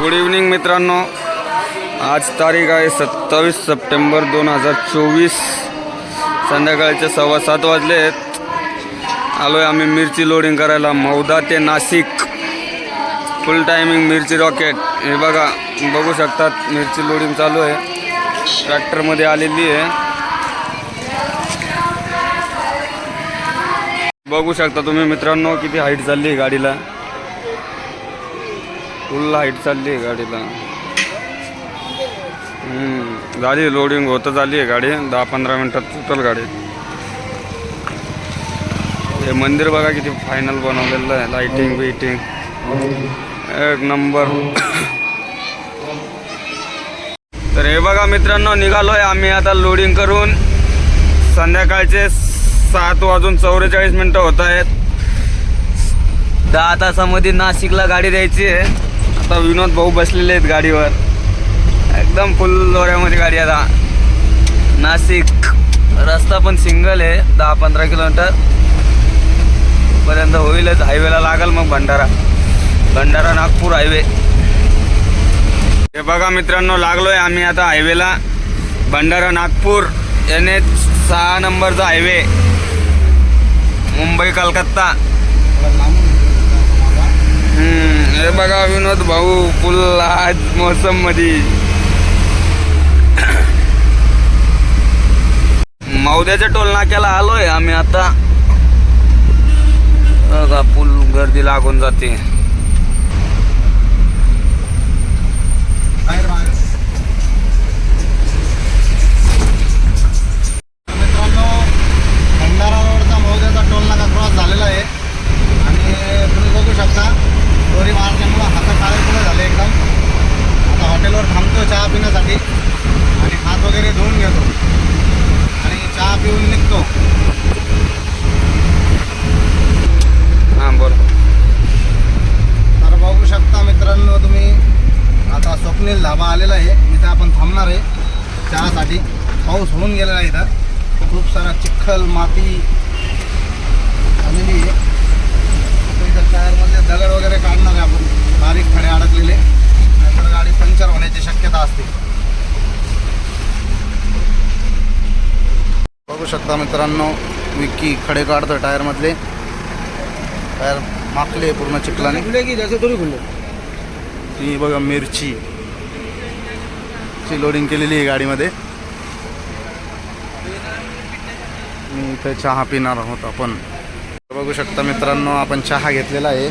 Good evening मित्रांनो, आज तारीख आहे 27 सप्टेंबर 2024. संध्याकाळचे 7:15 वाजले आहेत. आलो आहे आम्ही मिरची लोडिंग करायला मौदा ते नाशिक. फुल टायमिंग मिरची रॉकेट. हे बघा, बघू शकतात मिरची लोडिंग चालू आहे. ट्रॅक्टरमध्ये आलेली आहे. बघू शकता तुम्ही मित्रांनो किती हाईट चालली आहे गाडीला. फुल हाईट चालली आहे गाडीला. झाली लोडिंग होत आली आहे गाडी. 10-15 मिनटात टोटल गाडी. हे मंदिर बघा किती फायनल बनवलेलं आहे. लाइटिंग बिटिंग एक नंबर. तर हे बघा मित्रांनो, निघालो आहे आम्ही आता लोडिंग करून. संध्याकाळचे 7:44 होत आहेत. 10 तासामध्ये नाशिकला गाडी द्यायची आहे. आता विनोद भाऊ बसलेले आहेत गाडीवर. एकदम फुल दोऱ्यामध्ये गाडी आता. नाशिक रस्ता पण सिंगल आहे. 10-15 किलोमीटर पर्यंत होईलच. हायवेला लागल मग भंडारा नागपूर हायवे. हे बघा मित्रांनो, लागलोय आम्ही आता हायवेला. भंडारा नागपूर NH6 नंबरचा हायवे. मुंबई कलकत्ता. हे बघा विनोद भाऊ फुल आज मौसम मध्ये. मौद्याच्या टोल नाक्याला आलोय आम्ही आता. बघा फुल गर्दी लागून जाते. मित्रांनो, भंडारा रोडचा मौद्याचा टोल नाका क्रॉस झालेला आहे. आणि तुम्ही बघू शकता दोरी मारल्यामुळं हात काळे झाले एकदम. आता हॉटेलवर थांबतो चहा पिण्यासाठी आणि हात वगैरे धुवून घेतो आणि चहा पिऊन निघतो. हां बोल. तर बघू शकता मित्रांनो तुम्ही, आता स्वप्नील धाबा आलेला आहे. इथं आपण थांबणार आहे चहासाठी. पाऊस होऊन गेलेला आहे. इथं खूप सारा चिखल माती आलेली आहे. इथं टायरमध्ये दगड वगैरे काढणार आहे आपण. बारीक खडे अडकलेले, नाहीतर गाडी पंक्चर होण्याची शक्यता असते. बघू शकता मित्रांनो, विक्की खडे काढतो टायरमधले. टायर माखले पूर्ण चिखलाने. ही बघा मिरची ची लोडिंग केलेली आहे गाडीमध्ये. मी इथे चहा पिणार आहोत आपण. बघू शकता मित्रांनो, आपण चहा घेतलेला आहे.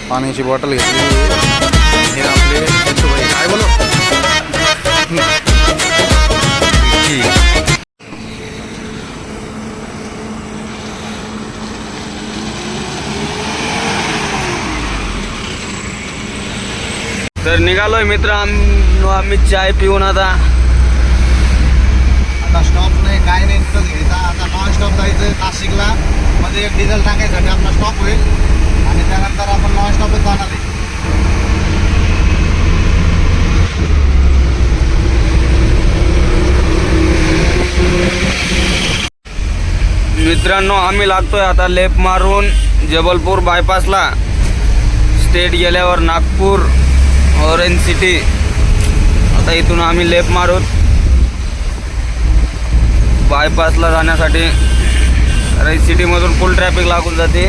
पाण्याची बॉटल घेतलेली आहे. हे आपले काय बोलो तर निघालोय मित्र आम्ही चाय पिऊन आता. स्टॉप नाही काय नाही, इथंच घ्यायचा. आता नॉन स्टॉप जायचं नाशिकला. मध्ये एक डिझेल टाकायसाठी आपला स्टॉप होईल आणि त्यानंतर आपण नॉन स्टॉपच जाणार आहे. मित्रांनो, आम्ही लागतोय आता लेप मारून जबलपूर बायपासला. स्टेट गेल्यावर नागपूर ऑरेंज सिटी. आता इथून आम्ही लेप मारून बायपासला जाण्यासाठी. ऑरेंज सिटीमधून फुल ट्रॅफिक लागून जाते.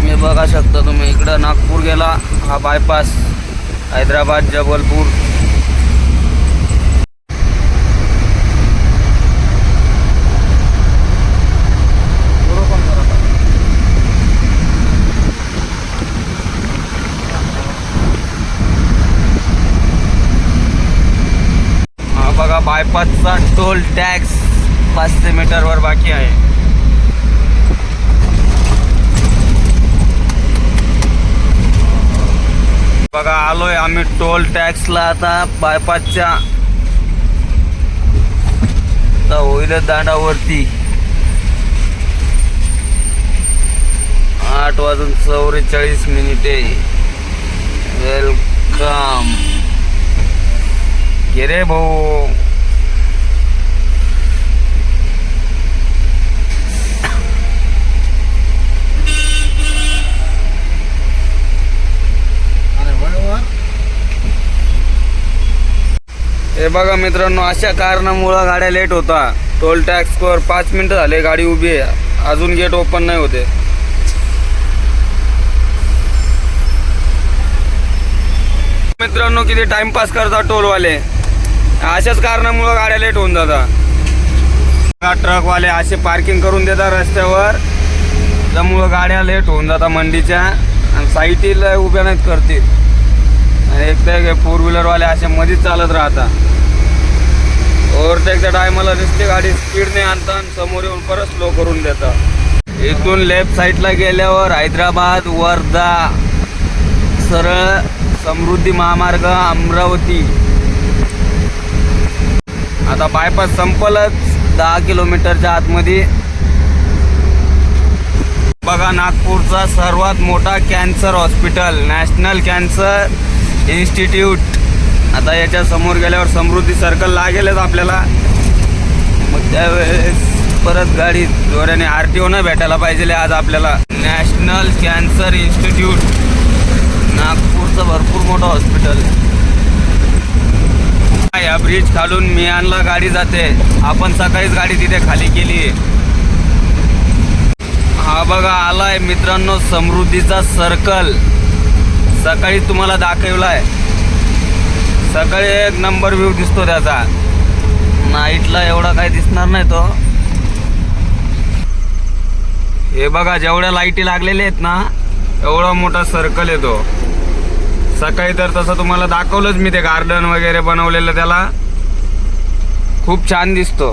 मी बघा शकता तुम्ही, इकडं नागपूर गेला हा बायपास. हैदराबाद जबलपूर. बघा बायपासचा टोल टॅक्स 500 मीटरवर बाकी आहे. बघा आलोय आम्ही टोल टॅक्सला आता बायपासच्या. आता होईल दांडावरती. 8:44 वेलकम. गे रे भाऊ. बघा मित्रांनो, अशा कारणामुळं गाड्या लेट होता. टोल टॅक्सवर 5 मिनिटं झाले गाडी उभी आहे, अजून गेट ओपन नाही होते. मित्रांनो किती टाइमपास करतात टोलवाले, अशाच कारणामुळं गाड्या लेट होऊन जातात. ट्रकवाले असे पार्किंग करून देतात रस्त्यावर, त्यामुळं गाड्या लेट होऊन जातात मंडीच्या, आणि साईटीला उभ्या नाहीत करतील. आणि एक तर 4 व्हीलरवाले असे मध्येच चालत राहतात. ओव्हरटेकच्या टायमाला नुसती गाडी स्पीडने आणतात आणि समोर येऊन परत स्लो करून देतात. इथून लेफ्ट साईडला गेल्यावर हैदराबाद, वर्धा, सरळ समृद्धी महामार्ग अमरावती. आता बायपास संपलच 10 किलोमीटरच्या आतमध्ये. बघा नागपूरचा सर्वात मोठा cancer hospital, national cancer institute. आता याच्या समोर गेल्यावर समृद्धी सर्कल लागेलच आपल्याला. मग त्यावेळेस परत गाडी जोराने RTO न भेटायला पाहिजे आज आपल्याला. नॅशनल कॅन्सर इन्स्टिट्यूट नागपूरचं भरपूर मोठं हॉस्पिटल. या ब्रिज खालून मियानला गाडी जाते, आपण सकाळीच गाडी तिथे खाली केली. हा बघा आलाय मित्रांनो समृद्धीचा सर्कल, सकाळी तुम्हाला दाखवलाय. सकाळी एक नंबर व्ह्यू दिसतो त्याचा, नाईटला एवढा काही दिसणार नाही तो. हे बघा जेवढ्या लाईटी लागलेल्या आहेत ना, एवढा मोठा सर्कल येतो. सकाळी तर तसं तुम्हाला दाखवलंच मी, ते गार्डन वगैरे बनवलेलं त्याला, खूप छान दिसतो.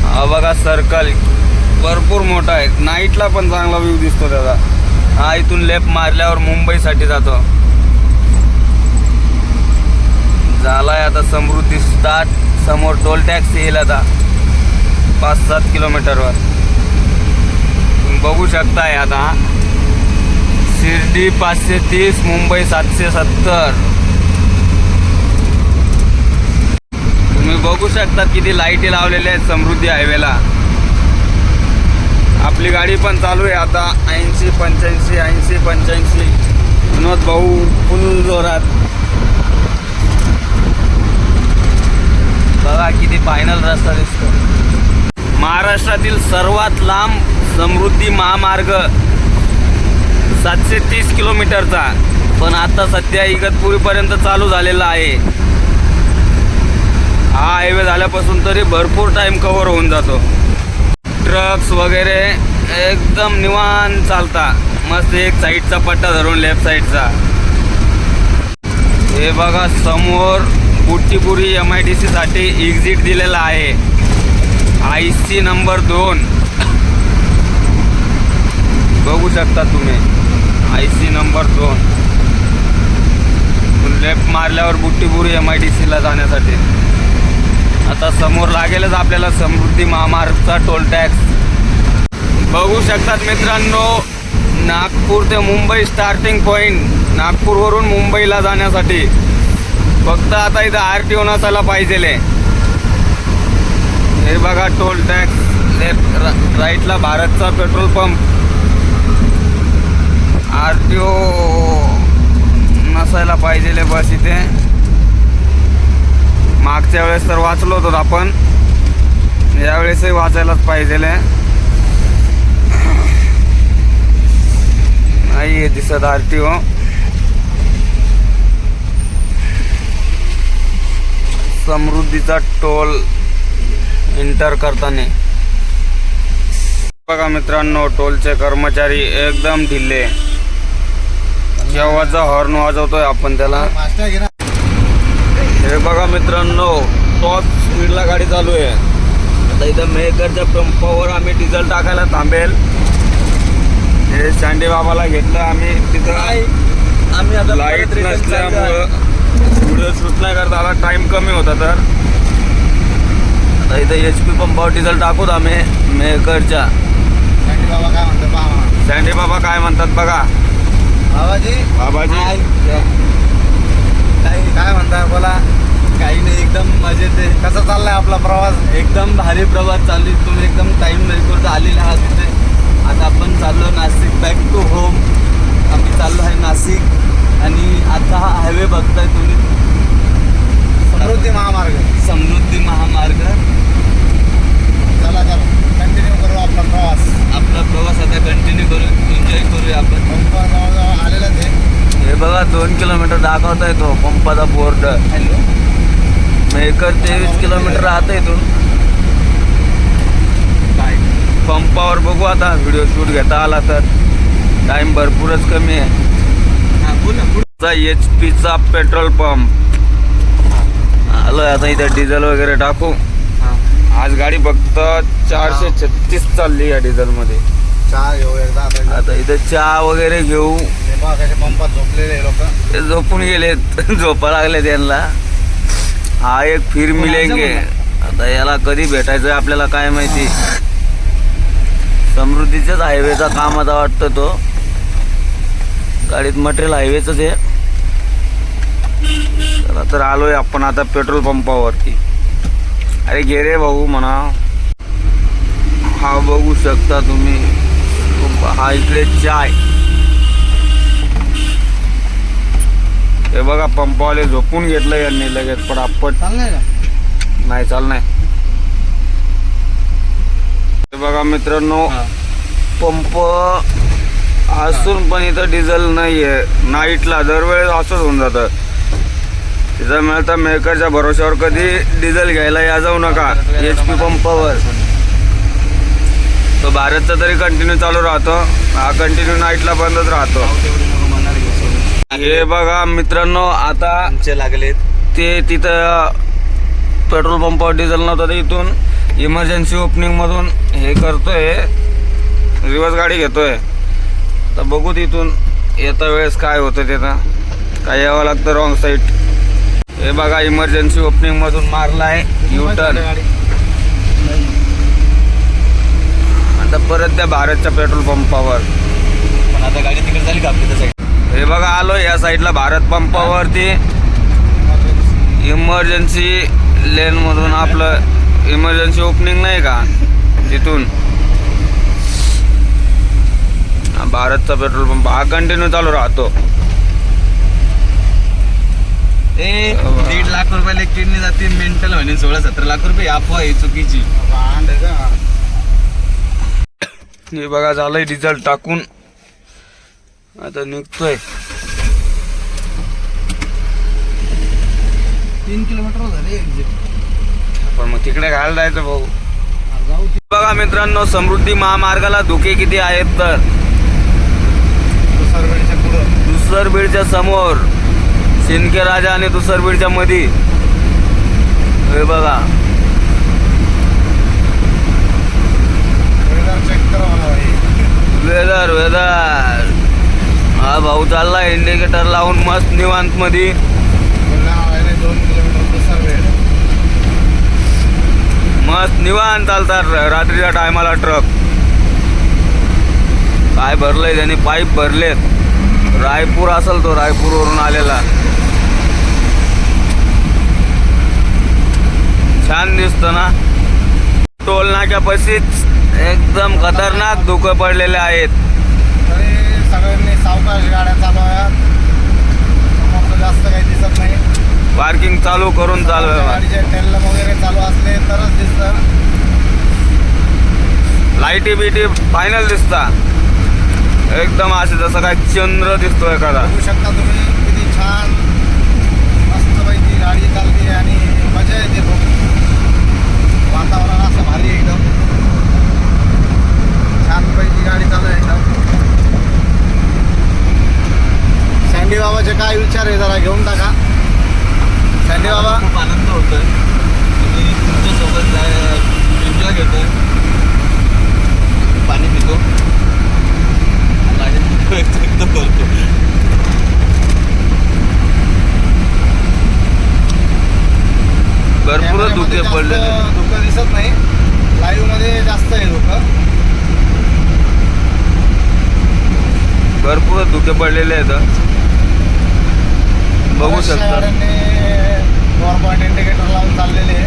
हा बघा सर्कल भरपूर मोठा आहे, नाईटला पण चांगला व्ह्यू दिसतो त्याचा. हा इथून लेफ्ट मारल्यावर मुंबईसाठी जातो. झालाय आता समृद्धी स्टार्ट. समोर टोल टॅक्स येईल आता 5-7 किलोमीटरवर. तुम्ही बघू शकताय आता शिर्डी 530, मुंबई 770. तुम्ही बघू शकता किती लाईटी लावलेल्या आहेत समृद्धी हायवेला. आपली गाडी पण चालू आहे आता 80-85 80-85. विनोद भाऊ फुल जोरात. बघा किती फायनल रस्ता दिसतो. महाराष्ट्रातील सर्वात लांब समृद्धी महामार्ग 730 किलोमीटरचा, पण आता सध्या इगतपुरीपर्यंत चालू झालेला आहे. हा हायवे झाल्यापासून तरी भरपूर टाइम कव्हर होऊन जातो. ट्रक्स वगैरे एकदम निवांत चालता, मस्त एक साईडचा पट्टा धरून लेफ्ट साईडचा. हे बघा समोर बुट्टीपुरी MIDC साठी एक्झिट दिलेला आहे, IC नंबर 2. बघू शकता तुम्ही IC नंबर 2. लेफ्ट मारल्यावर बुट्टीपुरी MIDC ला जाण्यासाठी. आता समोर लागेलच आपल्याला समृद्धी महामार्गचा टोल टॅक्स. बघू शकतात मित्रांनो, नागपूर ते मुंबई स्टार्टिंग पॉईंट, नागपूरवरून मुंबईला जाण्यासाठी. फक्त आता इथं RTO नसायला पाहिजे. हे बघा टोल टॅक्स, लेफ्ट राईटला भारतचा पेट्रोल पंप. RTO नसायला पाहिजे बस इथे. मागच्या वेळेस तर वाचलो होतो आपण, यावेळेसही वाचायलाच पाहिजे. नाही दिसत RTO. समृद्धीचा टोल एंटर करताना बघा मित्रांनो, टोलचे कर्मचारी एकदम ढिल्ले. केव्हाचा हॉर्न वाजवतोय आपण त्याला. हे बघा मित्रांनो, टॉप स्पीडला गाडी चालू आहे. आता इथं मेहकरच्या पंपावर आम्ही डिझेल टाकायला थांबेल. हे शांडे बाबाला घेतलं आम्ही तिथं. आम्ही आता लाईट नसल्यामुळं व्हिडिओ शूट नाही करता आला, टाइम कमी होता. तर आता इथं HP पंपावर डिझेल टाकूत आम्ही मेहकरच्या. सँडी बाबा काय म्हणतात बघा. बाबाजी काय म्हणताय बोला. काही नाही, एकदम मजेत आहे. कसा चाललाय आपला प्रवास? एकदम भारी प्रवास चालू आहे. तुम्ही एकदम टाईम रेकॉर्ड आलेला आहात तिथे. आता आपण चाललो नाशिक, बॅक टू होम. आम्ही चाललो आहे नाशिक. आणि आता हा हायवे बघताय तुम्ही, समृद्धी महामार्ग. समृद्धी महामार्ग. चला चला कंटिन्यू करू आपला प्रवास. आपला प्रवास आता कंटिन्यू करू, एन्जॉय करूया आपण. पंप जवळजवळ आलेला ते. हे बघा 2 किलोमीटर दाखवता येतो पंपाचा बोर्ड. हॅलो मेकर 23 किलोमीटर राहतं इथून. काय पंपावर बघू आता, व्हिडिओ शूट घेता आला तर. टाइम भरपूरच कमी आहे. HP चा पेट्रोल पंप आलोय आता. इथे डिझेल वगैरे टाकू. आज गाडी फक्त 436 चालली या डिझेल मध्ये. चहा घेऊ एकदा आता इथे चहा वगैरे घेऊ. पंपात झोपलेले लोक. ते झोपून गेलेत, झोपा लागले त्यांना. हा एक फिर मिलेंगे. आता याला कधी भेटायचं आपल्याला काय माहिती. समृद्धीच्याच हायवेचा काम आता वाटतं तो. गाडीत मटेरियल हायवेच आहे. चला तर आलोय आपण आता पेट्रोल पंपावरती. अरे घे रे भाऊ म्हणा. हा बघू शकता तुम्ही, हा इकडे चाय. हे बघा पंपावाले झोपून घेतलं यांनी लगेच पटापट. चाललंय का? नाही चालणार. हे बघा मित्रांनो, पंप असून पण इथं डिझेल नाहीये. नाईटला दरवेळेस असंच होऊन जातं. तिथं मिळतं मेकरच्या भरोश्यावर कधी डिझेल घ्यायला या जाऊ नका. HP पंपावर तो भारतचा तरी कंटिन्यू चालू राहतो. हा कंटिन्यू नाईटला बंदच राहतो. हे बघा मित्रांनो, आता लागले ते तिथं पेट्रोल पंपावर डिझेल नव्हतं, इथून इमर्जन्सी ओपनिंग मधून हे करतोय, रिवर्स गाडी घेतोय. तर बघू तिथून येता वेळेस काय होतं. तिथं काय यावं लागतं रॉंग साईड. हे बघा इमर्जन्सी ओपनिंग मधून मारलाय यू टर्न. आता परत त्या भारतच्या पेट्रोल पंपावर. पण आता गाडी तिकडे झाली का आपली साईड. हे बघा आलो या साईडला भारत पंपावरती. इमर्जन्सी लेन मधून आपलं इमर्जन्सी ओपनिंग नाही का तिथून. भारतचा पेट्रोल पंप हा कंटिन्यू चालू राहतो. 1.5 लाख रुपयाला एक किडनी जाते. मेंटल म्हणे 16-17 लाख रुपये अफवा आहे चुकीची. हे बघा झालंय डिझेल टाकून. आता निघतोय. 3 किलोमीटर झाले एक्झिट. पण मग तिकडे घायला जायचं भाऊ. बघा मित्रांनो, समृद्धी महामार्गाला धुके किती आहेत तर. दुसर बीडच्या समोर शिंदके राजा आणि दुसर बीडच्या मध्ये. हे बघा वेदर. हा भाऊ चालला इंडिकेटर लावून मस्त निवांत मध्ये. 2 किलोमीटर मस्त निवांत चालतात रात्रीच्या टायमाला ट्रक. काय भरलंय त्यांनी, पाईप भरलेत. रायपूर असेल तो, रायपूरवरून आलेला. छान दिसतं ना. टोल नाक्यापाशीच एकदम खतरनाक धुकं पडलेले आहेत. तरी सगळ्यांनी सावकाश गाड्या चालवाव्यात. समोरचं जास्त काही दिसत नाही. पार्किंग चालू करून चालवायला. गाडीचे टेल वगैरे चालू असले तरच दिसतं. लाईटी बिटी फायनल दिसता एकदम असे जसं काय चंद्र दिसतो एखादा. बघू शकता तुम्ही किती छान मस्तपैकी गाडी चालते आणि मजा येते खूप. वातावरण असं भारी एकदम छानपैकी गाडी चालू आहे एकदम. सँडी बाबाचे काय विचार आहे जरा घेऊन टाका. सँडी बाबा खूप आनंद होतोय. मी तुमच्यासोबत एन्जॉय घेतो, पाणी पितो, व्यक्त करतो. भरपूर धुके पडलेले. धुकं दिसत नाही लाईव्ह मध्ये, जास्त आहे धुकं. भरपूर धुके पडलेले आहेत. बघू शकता गव्हर्नमेंट इंडिकेटर लावून चाललेले आहे.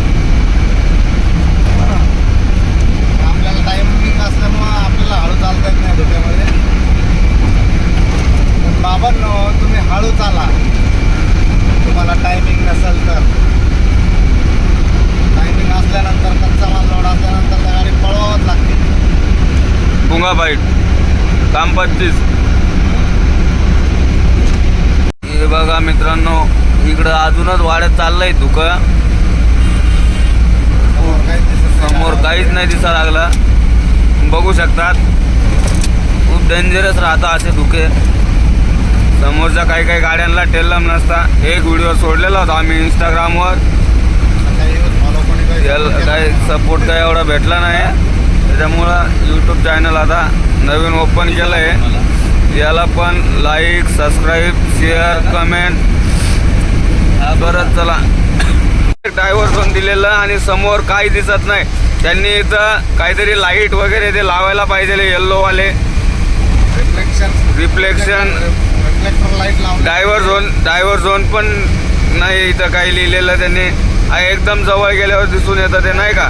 आपल्याला टायमिंग असल्यामुळं आपल्याला हळू चालता येत नाही धुक्यामध्ये. बाबांनो तुम्ही हळू चाला, तुम्हाला टायमिंग नसेल तर. बाईट काम 35. हे बघा मित्रांनो, इकडं अजूनच वाढत चाललंय धुकं. समोर काहीच नाही दिसा लागला. बघू शकतात खूप डेंजरस राहता असे धुके. समोरच्या काही काही गाड्यांना टेलम नसता. एक व्हिडिओ सोडलेला होता आम्ही इंस्टाग्रामवर. काही सपोर्ट काही एवढा भेटला नाही, त्याच्यामुळं यूट्यूब चॅनल आता नवीन ओपन केलं आहे. याला पण लाईक, सबस्क्राईब, शेअर, कमेंट बरंच. चला, ड्रायव्हर झोन दिलेलं आणि समोर काही दिसत नाही. त्यांनी इथं काहीतरी लाईट वगैरे ते लावायला पाहिजे, येल्लोवाले रिफ्लेक्शन. ड्रायव्हर झोन पण नाही इथं काही लिहिलेलं त्यांनी. एकदम जवळ गेल्यावर दिसून येतं ते, नाही का?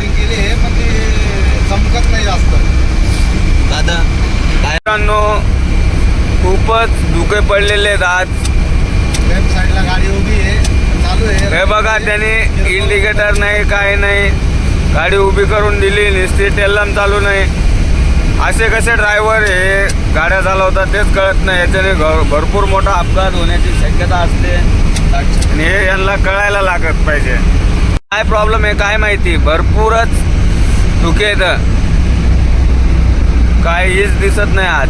चमकत नाही जास्त दादा. मित्रांनो, खूपच धुके पडलेले आहेत आज. लेफ्ट साईडला गाडी उभी आहे, चालू आहे. हे बघा, त्यांनी इंडिकेटर नाही, काही नाही. गाडी उभी करून दिली, नुसती टेलम चालू नाही. असे कसे ड्रायव्हर हे गाड्या चालवतात तेच कळत नाही. याच्याने भरपूर मोठा अपघात होण्याची शक्यता असते आणि हे यांना कळायला लागत पाहिजे. काय प्रॉब्लेम आहे काय माहिती. भरपूरच धुके आहेत, काहीच दिसत नाही आज.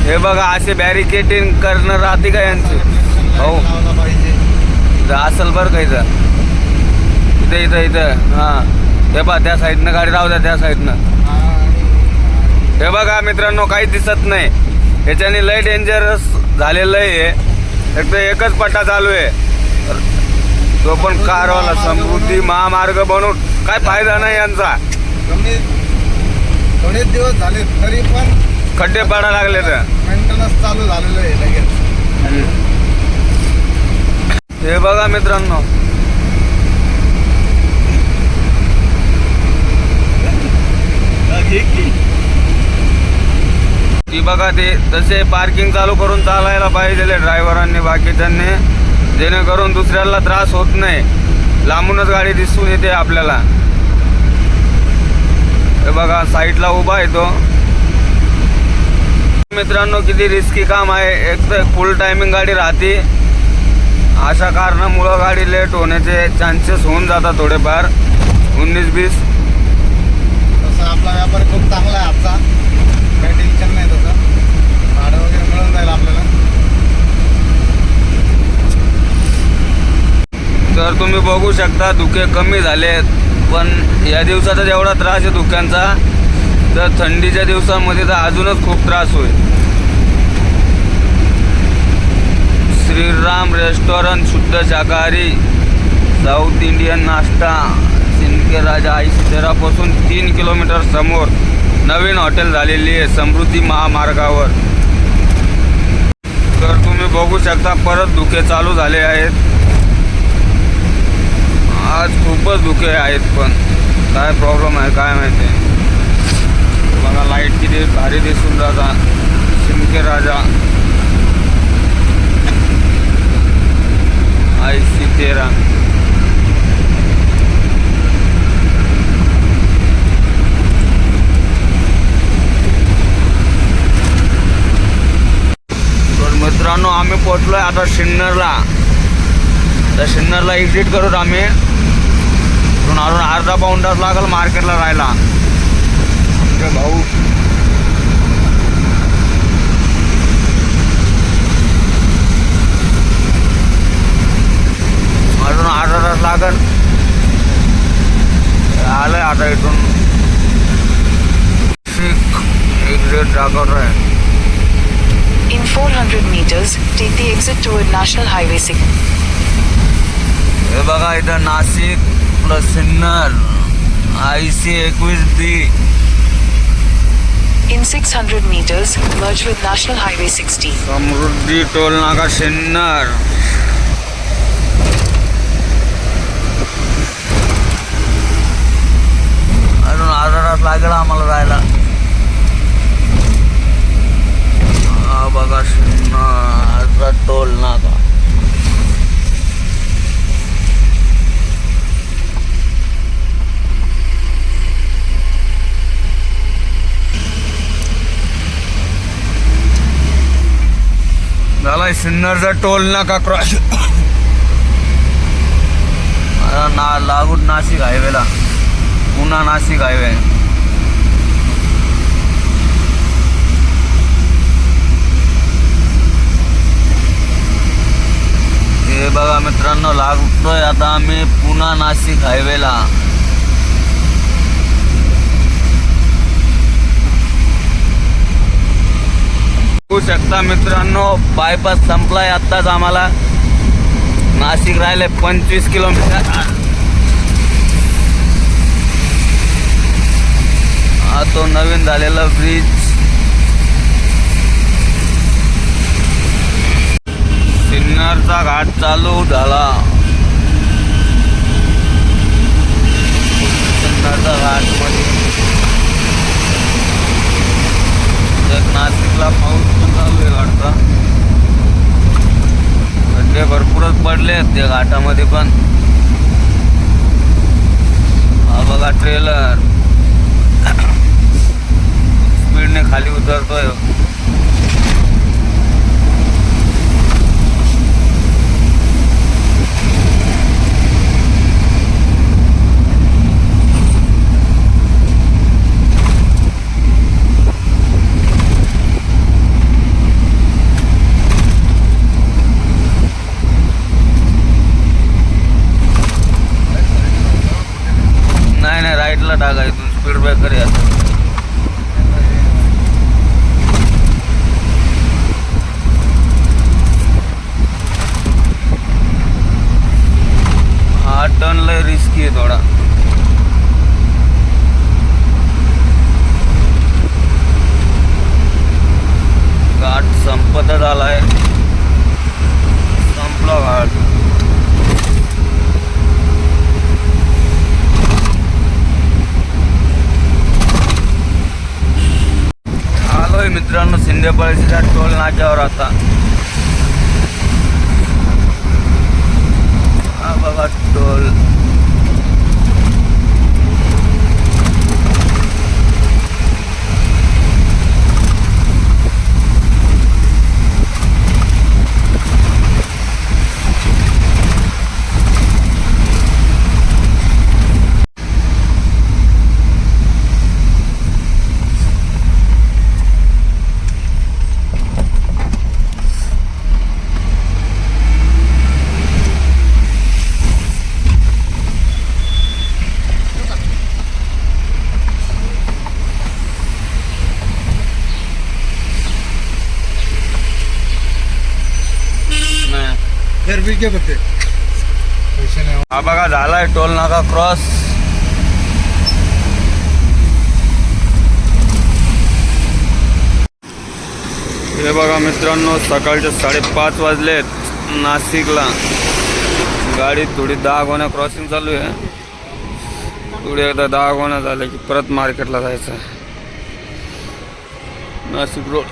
हे बघा, असे बॅरिकेटिंग करणं राहते का यांची? हो, असल बरं का इथं. इथं हां, हे बघा, त्या साईडनं गाडी राहू द्या, त्या साईडनं. हे बघा मित्रांनो, काहीच दिसत नाही. याच्याने लय डेंजरस झालेलं आहे. एक तर एकच पट्टा चालू आहे, तो पण कारवाला. समृद्धी महामार्ग बनवून काय फायदा नाही यांचा. थोडेच दिवस झाले तरी पण खड्डे पडायला लागले तर मेंटेनन्स चालू झालेलं आहे लगेच. हे बघा मित्रांनो, ती बघा, ते तसे पार्किंग चालू करून चालायला पाहिजे ड्रायव्हरांनी, बाकीच्यांनी, जेणेकरून दुसऱ्याला त्रास होत नाही. लांबूनच गाडी दिसून येते आपल्याला. हे बघा, साईडला उभा आहे तो. मित्रांनो, किती रिस्की काम आहे. एक तर फुल टायमिंग गाडी राहते. अशा कारणामुळं गाडी लेट होण्याचे चान्सेस होऊन जातात थोडेफार, 19-20. तसं आपला व्यापार खूप चांगला आहे आजचा, काही टेन्शन नाही. तसं भाडं वगैरे मिळून जाईल आपल्याला. तर तुम्ही बघू शकता धुके कमी झालेत. पण या दिवसाचा जेवढा त्रास आहे धुक्यांचा, तर थंडीच्या दिवसांमध्ये तर अजूनच खूप त्रास होईल. श्रीराम रेस्टॉरंट, शुद्ध शाकाहारी, साऊथ इंडियन नाश्ता, सिंदखेड राजा आईशितेरापासून 3 किलोमीटर समोर नवीन हॉटेल झालेली आहे समृद्धी महामार्गावर. तर तुम्ही बघू शकता परत धुके चालू झाले आहेत. आज खूपच धुके आहेत, पण काय प्रॉब्लेम आहे काय माहिती. बघा, लाईट किती भारी दिसून जातात. सिंदखेड राजा आईशितेरा. तर मित्रांनो, आम्ही पोहोचलोय आता सिन्नरला. तर सिन्नरला एक्झिट करू आम्ही. अजून अर्धा पाऊण तास लागेल मार्केटला राहायला. आमचे भाऊ अजून अर्धा तास लागेल. आलंय आता इथून एक्झिट दाखवत आहे. In 400 meters, take the exit toward National Highway 6. हे बघा, इथं Nashik plus Sinnar IC21B. In 600 meters, merge with National Highway 60. Samruddhi toll नाका सिन्नर. अजून अर्धा तास लागेल आम्हाला जायला. हा बघा, सिन्नरचा टोल नाका. सिन्नरचा टोल नाका क्रॉस लागून नाशिक हायवेला, पुन्हा नाशिक हायवे. हे बघा मित्रांनो, लागतोय आता आम्ही पुन्हा नाशिक हायवेला. होऊ शकता मित्रांनो, बायपास संपलाय आत्ताच. आम्हाला नाशिक राहिले 25 किलोमीटर. हा तो नवीन झालेला ब्रिज. सिन्नरचा घाट चालू झाला. सिन्नरचा घाट मध्ये नाशिकला पाऊस पण चालू आहे घाटचा. खड्डे भरपूरच पडले आहेत त्या घाटामध्ये पण. हा बघा ट्रेलर स्पीडने खाली उतरतोय. नाही राईटला टाका, इथून स्पीड ब्रेकर यायचं. हा टर्न लय रिस्की आहे थोडा. घाट संपतच आलाय, संपला घाट. आलोय मित्रांनो सिंधेपळशीच्या टोल नाक्यावर आता. हा बघा टोल. पैसे हा बघा झालाय टोल नाका क्रॉस. हे बघा मित्रांनो, सकाळचे 5:30 वाजलेत. नाशिकला गाडी थोडी दागोना क्रॉसिंग चालू आहे. थोडी एकदा दागोना झालं की परत मार्केटला जायचं आहे. नाशिक रोड.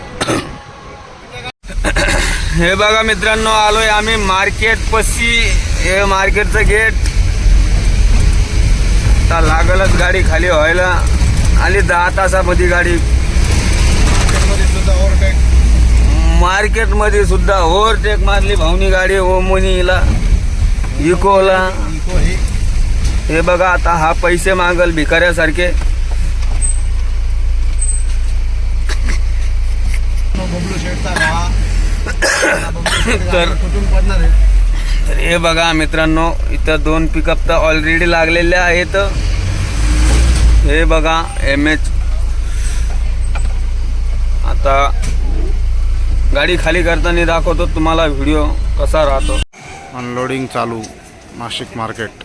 हे बघा मित्रांनो, आलोय आम्ही मार्केट पशी. हे मार्केटचं गेट. आता लागलच गाडी खाली व्हायला. आली 10 तासामध्ये गाडी. मार्केटमध्ये सुद्धा ओव्हरटेक मारली भाऊनी गाडी. ओमनीला इकोला. हे बघा आता हा पैसे मागल भिकाऱ्यासारखे. तर हे बघा मित्रांनो, इथं 2 पिकअप तर ऑलरेडी लागलेले आहेत. हे बघा MH. आता गाडी खाली करताना दाखवतो तुम्हाला व्हिडिओ कसा राहतो. अनलोडिंग चालू नाशिक मार्केट.